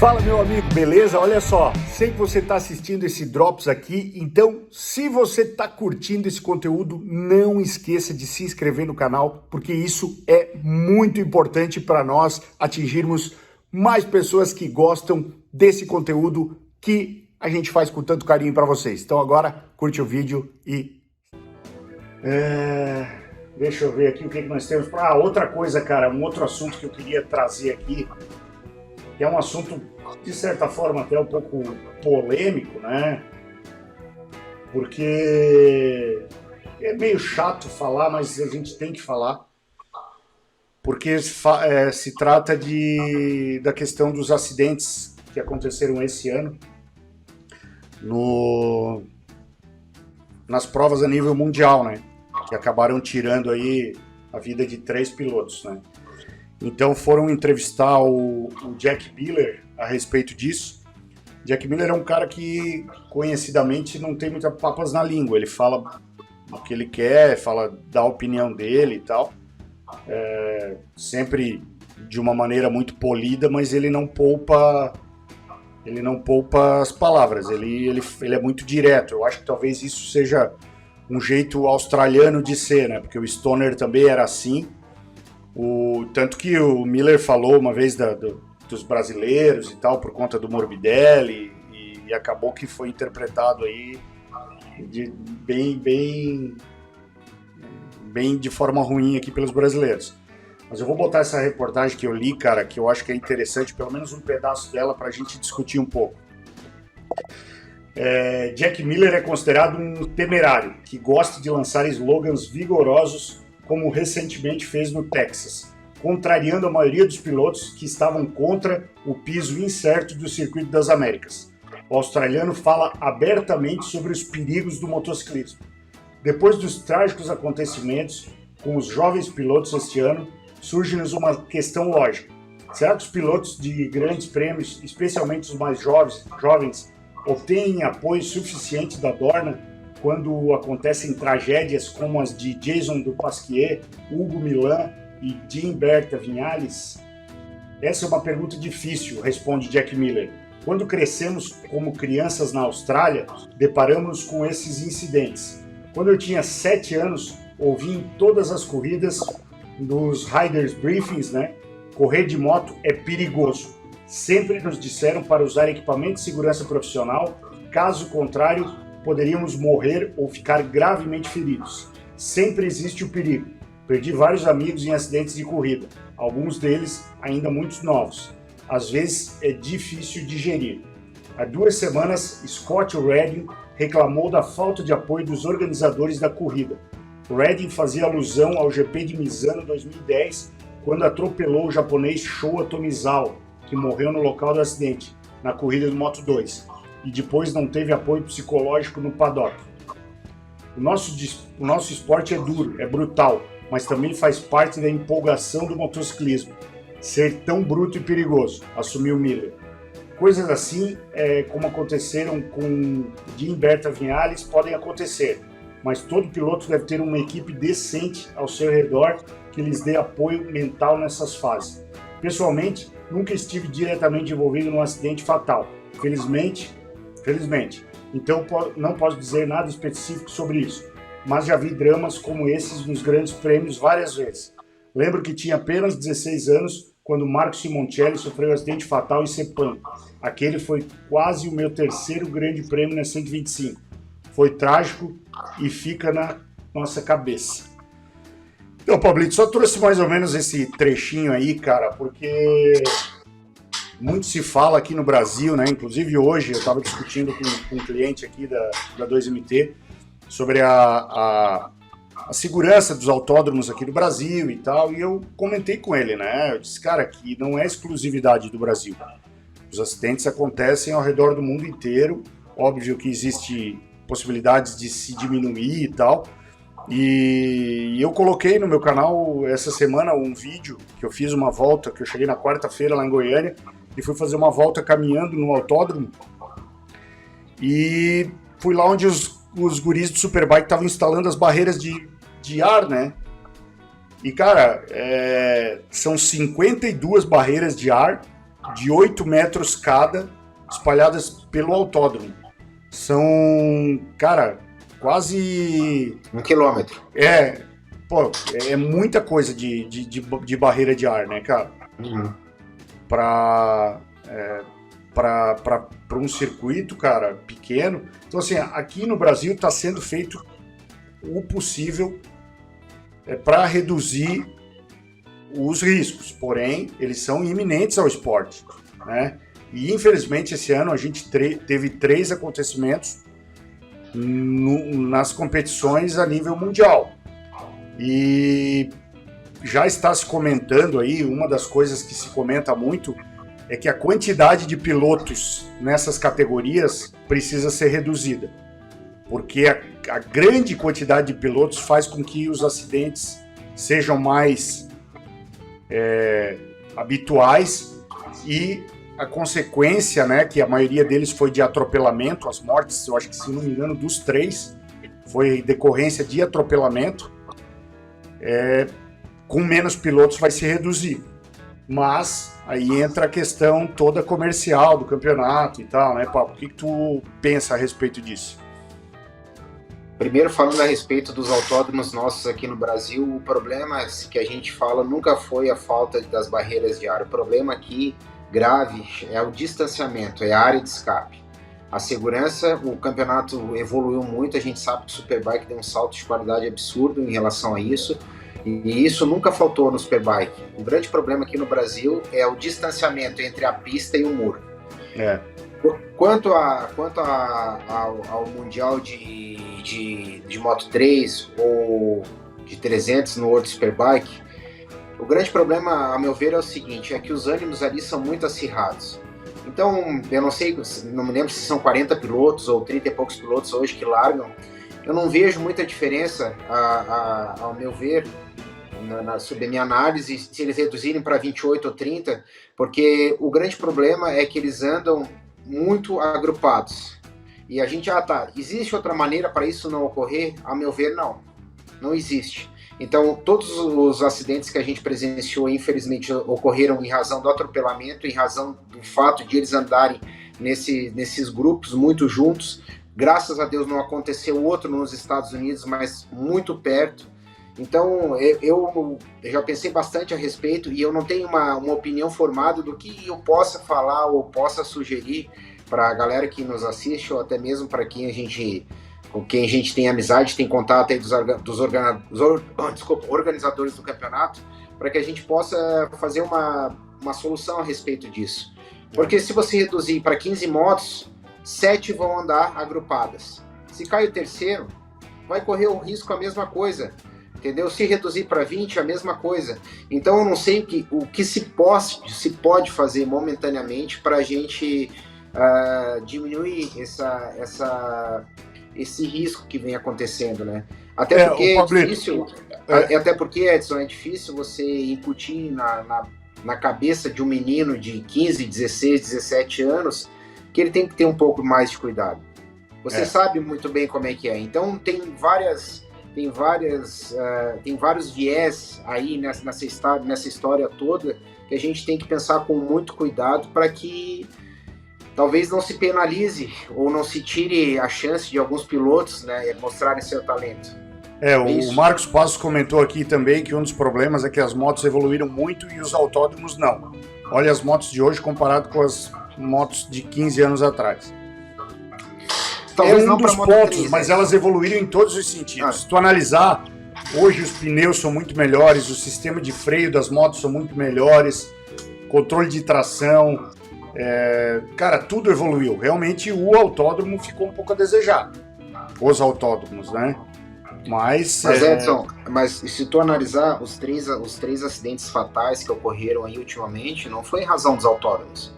Fala, meu amigo, beleza? Olha só, sei que você está assistindo esse Drops aqui, então se você está curtindo esse conteúdo, não esqueça de se inscrever no canal, porque isso é muito importante para nós atingirmos mais pessoas que gostam desse conteúdo que a gente faz com tanto carinho para vocês. Então agora, curte o vídeo e... Deixa eu ver aqui o que nós temos. Outra coisa, cara, um outro assunto que eu queria trazer aqui, que é um assunto, de certa forma, até um pouco polêmico, né? Porque é meio chato falar, mas a gente tem que falar. Porque se trata da questão dos acidentes que aconteceram esse ano nas provas a nível mundial, né? Que acabaram tirando aí a vida de 3 pilotos, né? Então foram entrevistar o Jack Miller a respeito disso. Jack Miller é um cara que conhecidamente não tem muitas papas na língua. Ele fala o que ele quer, dá a opinião dele e tal. Sempre de uma maneira muito polida, mas ele não poupa as palavras. Ele é muito direto. Eu acho que talvez isso seja um jeito australiano de ser, né? Porque o Stoner também era assim. Tanto que o Miller falou uma vez dos brasileiros e tal, por conta do Morbidelli, e acabou que foi interpretado aí bem de forma ruim aqui pelos brasileiros. Mas eu vou botar essa reportagem que eu li, cara, que eu acho que é interessante, pelo menos um pedaço dela, para a gente discutir um pouco. Jack Miller é considerado um temerário, que gosta de lançar slogans vigorosos, como recentemente fez no Texas, contrariando a maioria dos pilotos que estavam contra o piso incerto do Circuito das Américas. O australiano fala abertamente sobre os perigos do motociclismo. Depois dos trágicos acontecimentos com os jovens pilotos este ano, surge-nos uma questão lógica. Certos pilotos de grandes prêmios, especialmente os mais jovens, obtêm apoio suficiente da Dorna quando acontecem tragédias como as de Jason Dupasquier, Hugo Milan e Jim Berta Vinales? Essa é uma pergunta difícil, responde Jack Miller. Quando crescemos como crianças na Austrália, deparamos com esses incidentes. Quando eu tinha 7 anos, ouvi em todas as corridas, nos Riders Briefings, né? Correr de moto é perigoso. Sempre nos disseram para usar equipamento de segurança profissional, caso contrário, poderíamos morrer ou ficar gravemente feridos. Sempre existe o perigo. Perdi vários amigos em acidentes de corrida, alguns deles ainda muito novos. Às vezes é difícil digerir. Há 2 semanas, Scott Redding reclamou da falta de apoio dos organizadores da corrida. Redding fazia alusão ao GP de Misano 2010, quando atropelou o japonês Showa Tomizawa, que morreu no local do acidente, na corrida do Moto2. E depois não teve apoio psicológico no paddock. O nosso esporte é duro, é brutal, mas também faz parte da empolgação do motociclismo. Ser tão bruto e perigoso, assumiu Miller. Coisas assim, como aconteceram com Jim Berta Vinales, podem acontecer, mas todo piloto deve ter uma equipe decente ao seu redor que lhes dê apoio mental nessas fases. Pessoalmente, nunca estive diretamente envolvido num acidente fatal. Felizmente, então não posso dizer nada específico sobre isso, mas já vi dramas como esses nos grandes prêmios várias vezes. Lembro que tinha apenas 16 anos quando Marco Simoncelli sofreu um acidente fatal em Sepang. Aquele foi quase o meu 3º grande prêmio na 125. Foi trágico e fica na nossa cabeça. Então, Pablito, só trouxe mais ou menos esse trechinho aí, cara, porque muito se fala aqui no Brasil, né? Inclusive hoje eu estava discutindo com um cliente aqui da 2MT sobre a segurança dos autódromos aqui do Brasil e tal, e eu comentei com ele, né? Eu disse, cara, que não é exclusividade do Brasil. Os acidentes acontecem ao redor do mundo inteiro. Óbvio que existe possibilidades de se diminuir e tal. E eu coloquei no meu canal essa semana um vídeo que eu fiz uma volta, que eu cheguei na quarta-feira lá em Goiânia e fui fazer uma volta caminhando no autódromo. E fui lá onde os guris do Superbike estavam instalando as barreiras de ar, né? E, cara, são 52 barreiras de ar de 8 metros cada, espalhadas pelo autódromo. São, cara, quase... 1 quilômetro. Pô, é muita coisa de barreira de ar, né, cara? Uhum. Para um circuito, cara, pequeno. Então, assim, aqui no Brasil está sendo feito o possível para reduzir os riscos, porém, eles são iminentes ao esporte, né? E, infelizmente, esse ano a gente teve 3 acontecimentos nas competições a nível mundial. E já está se comentando aí, uma das coisas que se comenta muito é que a quantidade de pilotos nessas categorias precisa ser reduzida, porque a grande quantidade de pilotos faz com que os acidentes sejam mais habituais e a consequência, né, que a maioria deles foi de atropelamento, as mortes, eu acho que, se não me engano, dos 3 foi decorrência de atropelamento, com menos pilotos vai se reduzir. Mas aí entra a questão toda comercial do campeonato e tal, né, Paulo? O que tu pensa a respeito disso? Primeiro, falando a respeito dos autódromos nossos aqui no Brasil, o problema que a gente fala nunca foi a falta das barreiras de ar. O problema aqui, grave, é o distanciamento, é a área de escape. A segurança, o campeonato evoluiu muito, a gente sabe que o Superbike deu um salto de qualidade absurdo em relação a isso, e isso nunca faltou no Superbike. O grande problema aqui no Brasil é o distanciamento entre a pista e o muro. Quanto ao Mundial de Moto 3 ou de 300 no World Superbike, o grande problema, a meu ver, é o seguinte, é que os ânimos ali são muito acirrados. Então, eu não sei, não me lembro se são 40 pilotos ou 30 e poucos pilotos hoje que largam. Eu não vejo muita diferença, ao meu ver, sob a minha análise, se eles reduzirem para 28 ou 30, porque o grande problema é que eles andam muito agrupados. E a gente, existe outra maneira para isso não ocorrer? A meu ver, não existe. Então, todos os acidentes que a gente presenciou, infelizmente, ocorreram em razão do atropelamento, em razão do fato de eles andarem nesses grupos muito juntos. Graças a Deus não aconteceu outro nos Estados Unidos, mas muito perto. Então, eu já pensei bastante a respeito e eu não tenho uma opinião formada do que eu possa falar ou possa sugerir para a galera que nos assiste ou até mesmo para com quem a gente tem amizade, tem contato aí dos organizadores do campeonato, para que a gente possa fazer uma solução a respeito disso. Porque se você reduzir para 15 motos, 7 vão andar agrupadas. Se cai o terceiro, vai correr o risco a mesma coisa, entendeu? Se reduzir para 20, a mesma coisa. Então eu não sei o que se pode fazer momentaneamente para a gente diminuir esse risco que vem acontecendo, né? Até porque é difícil, até porque, Edson, é difícil você incutir na cabeça de um menino de 15, 16, 17 anos que ele tem que ter um pouco mais de cuidado. Você sabe muito bem como é que é. Então tem vários viés aí nessa história toda que a gente tem que pensar com muito cuidado para que talvez não se penalize ou não se tire a chance de alguns pilotos, né, mostrarem seu talento. O Marcos Passos comentou aqui também que um dos problemas é que as motos evoluíram muito e os autódromos não. Olha as motos de hoje comparado com as motos de 15 anos atrás. Talvez não dos pontos, 3, mas elas evoluíram em todos os sentidos. Se tu analisar, hoje os pneus são muito melhores, o sistema de freio das motos são muito melhores, controle de tração, cara, tudo evoluiu. Realmente o autódromo ficou um pouco a desejar. Os autódromos, né? Mas Edson, se tu analisar os três acidentes fatais que ocorreram aí ultimamente, não foi em razão dos autódromos.